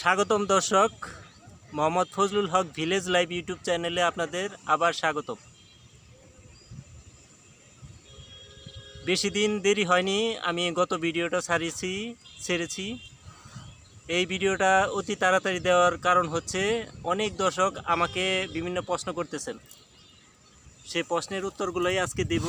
স্বাগতম দর্শক, মোহাম্মদ ফজলুল হক village live YouTube চ্যানেলে আপনাদের আবার স্বাগতম। বেশি দিন দেরি হয়নি, আমি গত ভিডিওটা ছেড়েছি। এই ভিডিওটা অতি তাড়াতাড়ি দেওয়ার কারণ হচ্ছে অনেক দর্শক আমাকে বিভিন্ন প্রশ্ন করতেছেন, সেই প্রশ্নের উত্তরগুলোই আজকে দেব।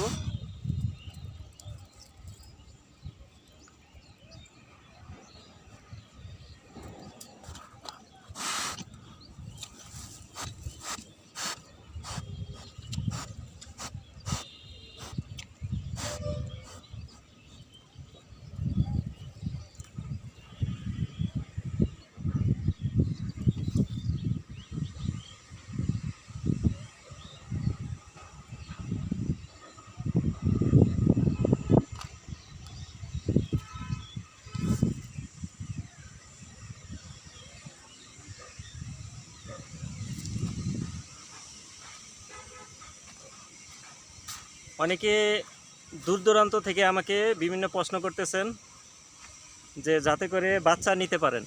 অনেকে দূর দূরান্ত থেকে আমাকে বিভিন্ন প্রশ্ন করতেছেন যে যাতে করে বাচ্চা নিতে পারেন।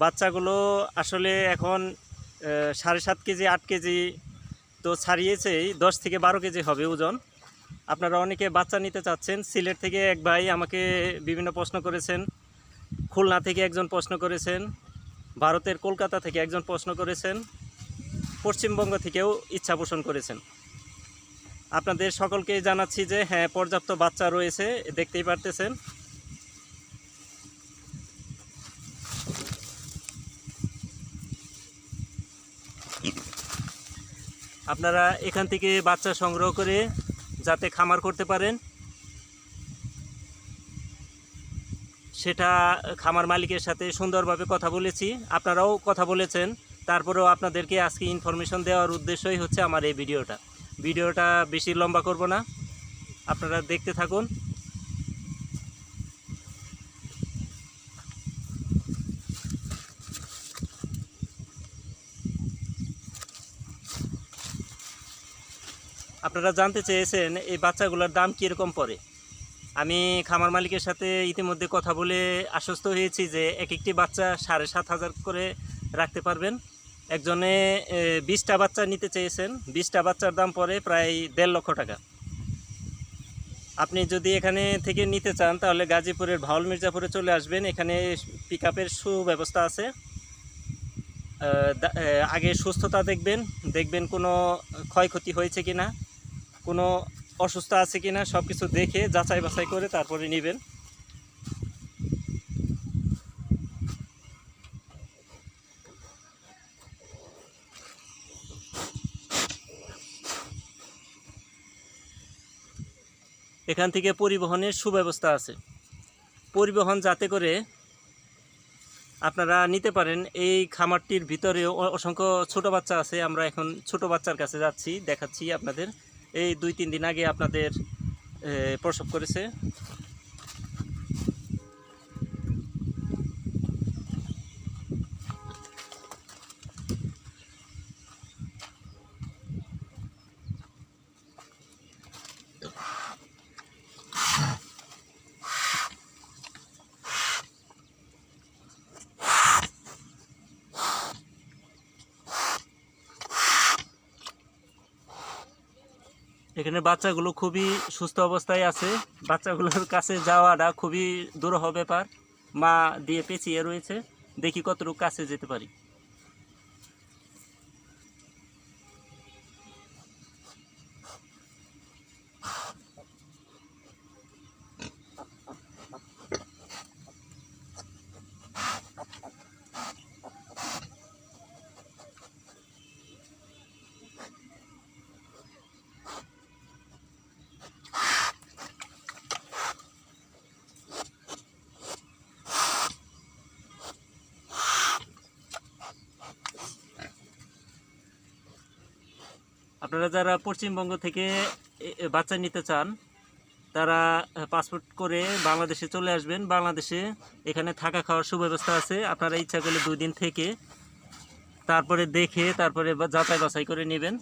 বাচ্চাগুলো আসলে এখন 7.5 কেজি 8 কেজি তো ছাড়িয়েছেই, 10 থেকে 12 কেজি হবে ওজন। আপনারা অনেকে বাচ্চা নিতে চাচ্ছেন। সিলেট থেকে এক ভাই আমাকে বিভিন্ন প্রশ্ন করেছেন, খুলনা থেকে একজন প্রশ্ন করেছেন, ভারতের কলকাতা থেকে একজন প্রশ্ন করেছেন, পশ্চিমবঙ্গ থেকেও ইচ্ছা পোষণ করেছেন। আপনাদের সকলকে জানাচ্ছি যে হ্যাঁ, পর্যাপ্ত বাচ্চা রয়েছে, দেখতেই পারতেছেন। আপনারা এখান থেকে বাচ্চা সংগ্রহ করে যাতে খামার করতে পারেন, সেটা খামার মালিকের সাথে সুন্দরভাবে কথা বলেছি, আপনারাও কথা বলেছেন। তারপরেও আপনাদেরকে আজকে ইনফরমেশন দেওয়ার উদ্দেশ্যই হচ্ছে আমার এই ভিডিওটা বেশি লম্বা করব না, আপনারা দেখতে থাকুন। আপনারা জানতে চেয়েছেন এই বাচ্চাগুলোর দাম কীরকম পড়ে। আমি খামার মালিকের সাথে ইতিমধ্যে কথা বলে আশ্বস্ত হয়েছি যে এক একটি বাচ্চা 7,500 করে রাখতে পারবেন। একজনে 20টা বাচ্চা নিতে চেয়েছেন, 20টা বাচ্চার দাম পড়ে প্রায় 1.5 লক্ষ টাকা। আপনি যদি এখানে থেকে নিতে চান তাহলে গাজীপুরের ভাওল মির্জাপুরে চলে আসবেন। এখানে পিকআপের সুব্যবস্থা আছে। আগে সুস্থতা দেখবেন কোনো ক্ষয়ক্ষতি হয়েছে কিনা, কোনো অসুস্থ আছে কিনা, সব কিছু দেখে যাচাই বাছাই করে তারপরে নেবেন। এখান থেকে পরিবহনের সুব্যবস্থা আছে। পরিবহন যাতে করে আপনারা নিতে পারেন। এই খামারটির ভিতরেও অসংখ্য ছোট বাচ্চা আছে। আমরা এখন ছোট বাচ্চার কাছে যাচ্ছি, দেখাচ্ছি আপনাদের। এই 2-3 দিন আগে আপনাদের প্রসব করেছে। এখানে বাচ্চাগুলো খুবই সুস্থ অবস্থায় আছে। বাচ্চাগুলোর কাছে যাওয়াটা খুবই দুরূহ ব্যাপার। মা দিয়ে পেঁচিয়ে রয়েছে, দেখি কতটুকু কাছে যেতে পারি। আপনারা যারা পশ্চিমবঙ্গ থেকে বাচ্চা নিতে চান তারা পাসপোর্ট করে বাংলাদেশে চলে আসবেন। বাংলাদেশে এখানে থাকা খাওয়ার সুব্যবস্থা আছে। আপনারা ইচ্ছা করলে 2 দিন থেকে তারপরে দেখে তারপরে যাচাই বাছাই করে নেবেন।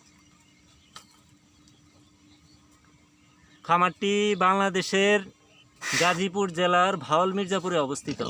খামারটি বাংলাদেশের গাজীপুর জেলার ভাওল মির্জাপুরে অবস্থিত।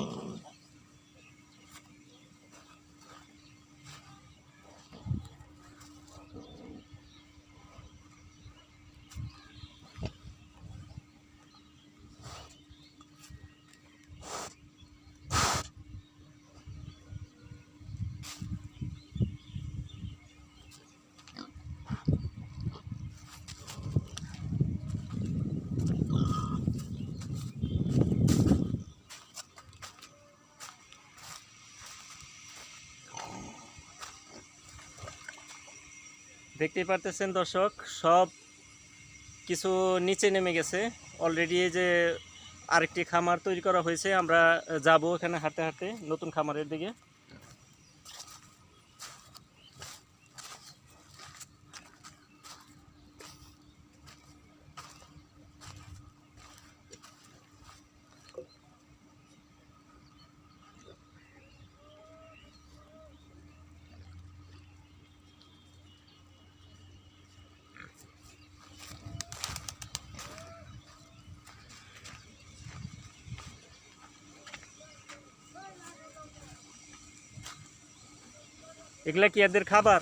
দেখতেই পারতেছেন দর্শক, সব কিছু নিচে নেমে গেছে অলরেডি। এই যে আরেকটি খামার তৈরি করা হয়েছে, আমরা যাব এখানে হাঁটতে হাঁটতে নতুন খামারের দিকে। এগুলা কি এদের খাবার?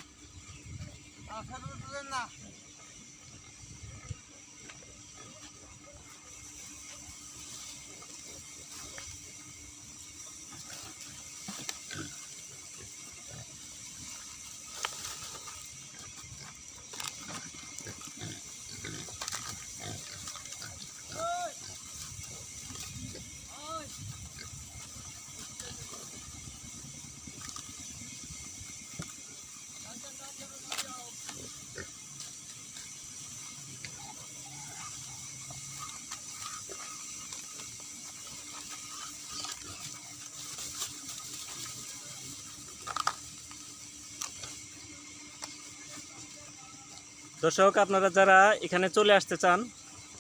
দর্শক, আপনারা যারা এখানে চলে আসতে চান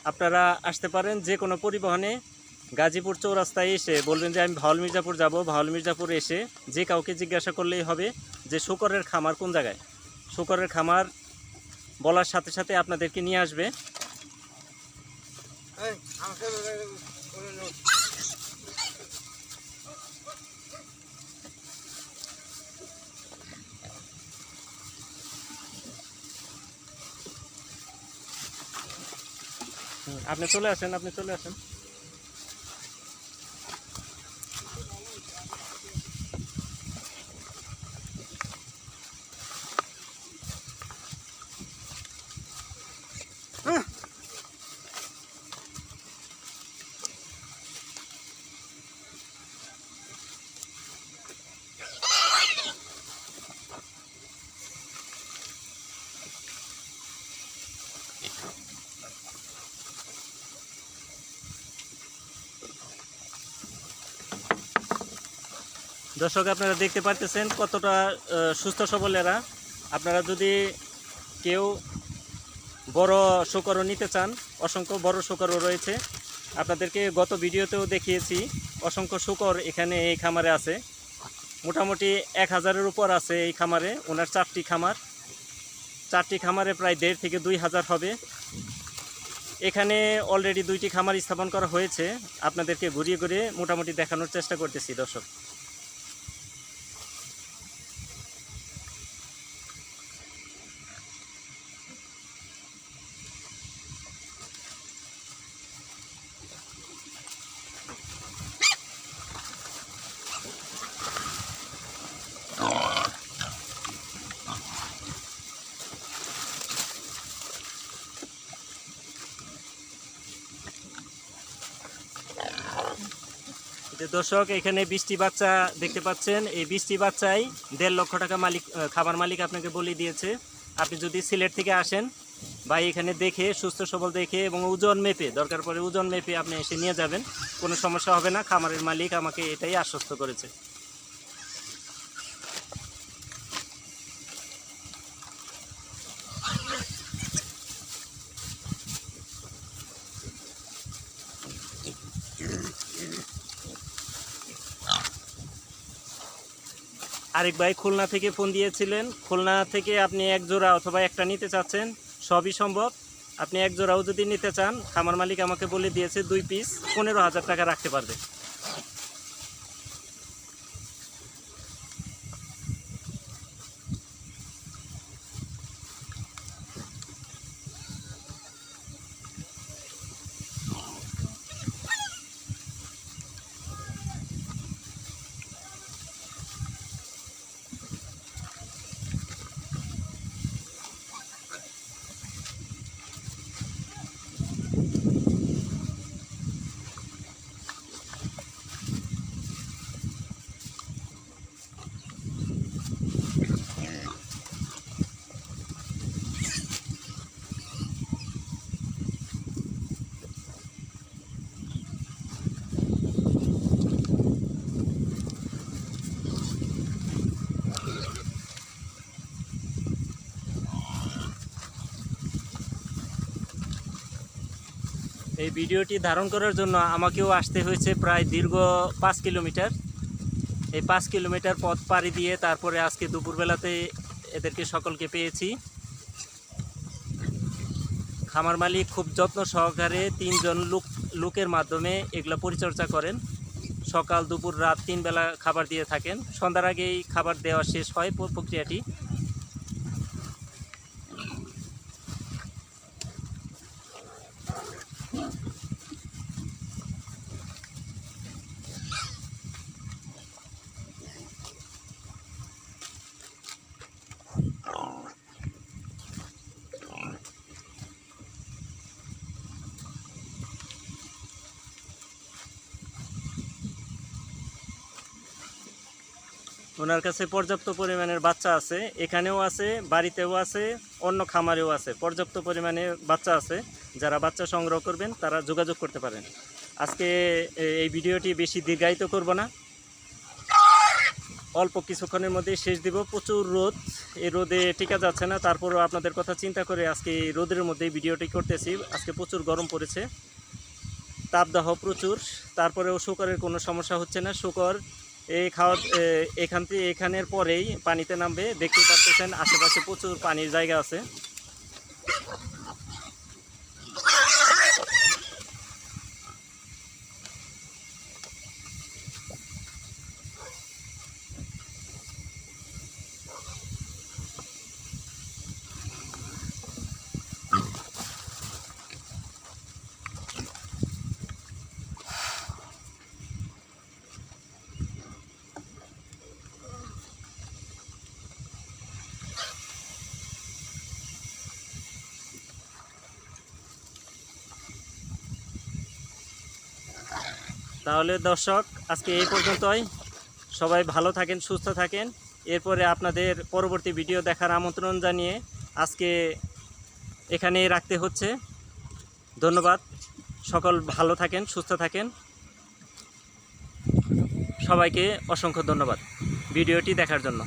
আপনারা আসতে পারেন যে কোনো পরিবহনে। গাজীপুর চৌরাস্তায় এসে বলবেন যে আমি ভাওয়াল মির্জাপুর যাব, ভাওয়াল মির্জাপুর এসে যে কাউকে জিজ্ঞাসা করলেই হবে যে শূকরের খামার কোন জায়গায়। শূকরের খামার বলার সাথে সাথে আপনাদেরকে নিয়ে আসবে। আপনি চলে আসেন, আপনি চলে আসেন। দর্শক, আপনারা দেখতে পারতেছেন কতটা সুস্থ সবল এরা। আপনারা যদি কেউ বড় শূকরও নিতে চান, অসংখ্য বড় শূকরও রয়েছে। আপনাদেরকে গত ভিডিওতেও দেখিয়েছি অসংখ্য শূকর এখানে এই খামারে আছে। মোটামুটি 1000-এর উপর আছে এই খামারে। ওনার 4টি খামার, 4টি খামারে প্রায় 1500 থেকে 2000 হবে। এখানে অলরেডি 2টি খামার স্থাপন করা হয়েছে। আপনাদেরকে ঘুরিয়ে ঘুরিয়ে মোটামুটি দেখানোর চেষ্টা করতেছি দর্শক। দর্শক, এখানে 20টি বাচ্চা দেখতে পাচ্ছেন। এই 20টি বাচ্চাই 1.5 লক্ষ টাকা মালিক, খাবার মালিক আপনাকে বলে দিয়েছে। আপনি যদি সিলেট থেকে আসেন ভাই, এখানে দেখে সুস্থ সবল দেখে এবং ওজন মেপে, দরকার পড়ে ওজন মেপে আপনি এসে নিয়ে যাবেন, কোনো সমস্যা হবে না। খামারের মালিক আমাকে এটাই আশ্বস্ত করেছে। আরেক ভাই খুলনা থেকে ফোন দিয়েছিলেন। খুলনা থেকে আপনি এক জোড়া অথবা একটা নিতে চাচ্ছেন, সবই সম্ভব। আপনি এক জোড়াও যদি নিতে চান, খামার মালিক আমাকে বলে দিয়েছে 2 পিস 15,000 টাকা রাখতে পারবে। এই ভিডিওটি ধারণ করার জন্য আমাকেও আসতে হয়েছে প্রায় দীর্ঘ 5 কিলোমিটার। এই 5 কিলোমিটার পথ পাড়ি দিয়ে তারপরে আজকে দুপুরবেলাতে এদেরকে সকলকে পেয়েছি। খামার মালিক খুব যত্ন সহকারে 3 জন লোকের মাধ্যমে এগুলো পরিচর্যা করেন। সকাল দুপুর রাত 3 বেলা খাবার দিয়ে থাকেন। সন্ধ্যার আগেই খাবার দেওয়া শেষ হয় প্রক্রিয়াটি। ওনার কাছে পর্যাপ্ত পরিমাণের বাচ্চা আছে, এখানেও আছে, বাড়িতেও আছে, অন্য খামারেও আছে। পর্যাপ্ত পরিমাণে বাচ্চা আছে। যারা বাচ্চা সংগ্রহ করবেন তারা যোগাযোগ করতে পারেন। আজকে এই ভিডিওটি বেশি দীর্ঘায়িত করব না, অল্প কিছুক্ষণের মধ্যেই শেষ দিব। প্রচুর রোদ, এই রোদে টিকা যাচ্ছে না, তারপরেও আপনাদের কথা চিন্তা করে আজকে এই রোদের মধ্যেই ভিডিওটি করতেছি। আজকে প্রচুর গরম পড়েছে, তাপদাহ প্রচুর, তারপরেও শুকরের কোনো সমস্যা হচ্ছে না। শুকর এই এখানের পরেই পানিতে নামবে। দেখতে পাচ্ছেন আশেপাশে প্রচুর পানির জায়গা আছে। তাহলে দর্শক, আজকে এই পর্যন্তই। সবাই ভালো থাকেন, সুস্থ থাকেন। এরপরে আপনাদের পরবর্তী ভিডিও দেখার আমন্ত্রণ জানিয়ে আজকে এখানেই রাখতে হচ্ছে। ধন্যবাদ। সকল ভালো থাকেন, সুস্থ থাকেন। সবাইকে অসংখ্য ধন্যবাদ ভিডিওটি দেখার জন্য।